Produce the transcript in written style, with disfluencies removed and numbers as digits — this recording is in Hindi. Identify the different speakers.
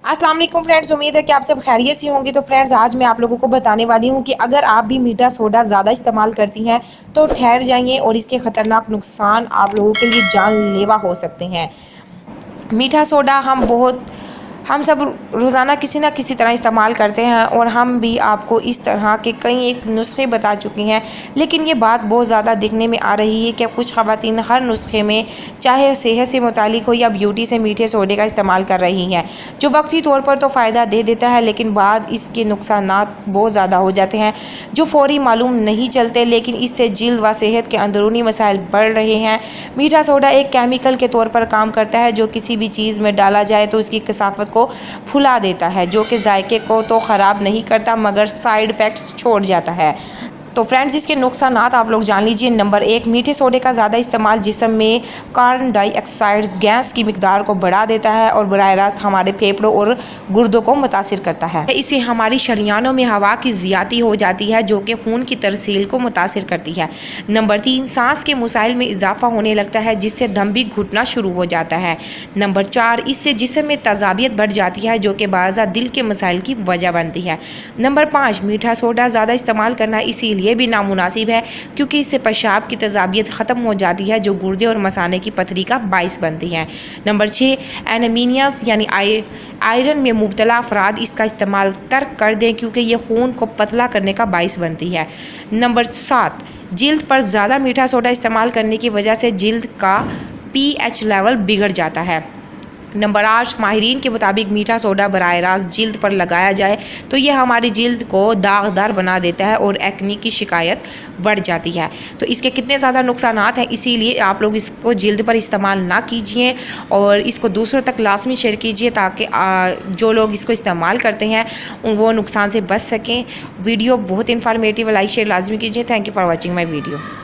Speaker 1: अस्सलाम वालेकुम फ्रेंड्स, उम्मीद है कि आप सब खैरियत से होंगे। तो फ्रेंड्स, आज मैं आप लोगों को बताने वाली हूं कि अगर आप भी मीठा सोडा ज़्यादा इस्तेमाल करती हैं तो ठहर जाइए और इसके ख़तरनाक नुकसान आप लोगों के लिए जानलेवा हो सकते हैं। मीठा सोडा हम सब रोज़ाना किसी ना किसी तरह इस्तेमाल करते हैं और हम भी आपको इस तरह के कई एक नुस्खे बता चुके हैं, लेकिन ये बात बहुत ज़्यादा देखने में आ रही है कि कुछ ख़वातीन हर नुस्खे में, चाहे सेहत से मुतालिक हो या ब्यूटी से, मीठे सोडे का इस्तेमाल कर रही हैं, जो वक्ती तौर पर तो फ़ायदा दे देता है लेकिन बाद इसके नुकसानात बहुत ज़्यादा हो जाते हैं जो फ़ौरी मालूम नहीं चलते, लेकिन इससे जिल्द व सेहत के अंदरूनी मसाइल बढ़ रहे हैं। मीठा सोडा एक केमिकल के तौर पर काम करता है जो किसी भी चीज़ में डाला जाए तो उसकी कसाफत को फुला देता है, जो कि जायके को तो ख़राब नहीं करता मगर साइड इफ़ेक्ट्स छोड़ जाता है। तो फ्रेंड्स, इसके नुकसानात आप लोग जान लीजिए। नंबर 1, मीठे सोडे का ज़्यादा इस्तेमाल जिस्म में कार्बन डाइऑक्साइड गैस की मिकदार को बढ़ा देता है और बराह रास्त हमारे फेफड़ों और गुर्दों को मुतासिर करता है। इससे हमारी शरियानों में हवा की ज़्यादती हो जाती है जो कि खून की तरसील को मुतासिर करती है। नंबर 3, सांस के मसाइल में इजाफा होने लगता है जिससे दम भी घुटना शुरू हो जाता है। नंबर 4, इससे जिस्म में तेज़ाबियत बढ़ जाती है जो कि बाज़ा दिल के मसाइल की वजह बनती है। नंबर 5, मीठा सोडा ज़्यादा इस्तेमाल करना इसीलिए भी नामुनासिब है क्योंकि इससे पेशाब की तेज़ाबियत ख़त्म हो जाती है जो गुर्दे और मसाने की पथरी का बाइस बनती है। नंबर 6, एनीमियास यानी आयरन में मुब्तला अफराद इसका इस्तेमाल तर्क कर दें क्योंकि ये खून को पतला करने का बाइस बनती है। नंबर 7, जिल्द पर ज़्यादा मीठा सोडा इस्तेमाल करने की वजह से जिल्द का pH लेवल बिगड़ जाता है। नंबर 8, माहिरीन के मुताबिक मीठा सोडा बराह रास्त जिल्द पर लगाया जाए तो यह हमारी जिल्द को दागदार बना देता है और एक्ने की शिकायत बढ़ जाती है। तो इसके कितने ज़्यादा नुकसानात हैं, इसीलिए आप लोग इसको जिल्द पर इस्तेमाल ना कीजिए और इसको दूसरों तक लाजमी शेयर कीजिए ताकि जो लोग इसको इस्तेमाल करते हैं वो नुकसान से बच सकें। वीडियो बहुत इन्फॉर्मेटिव, लाइक शेयर लाजमी कीजिए। Thank you for watching my video.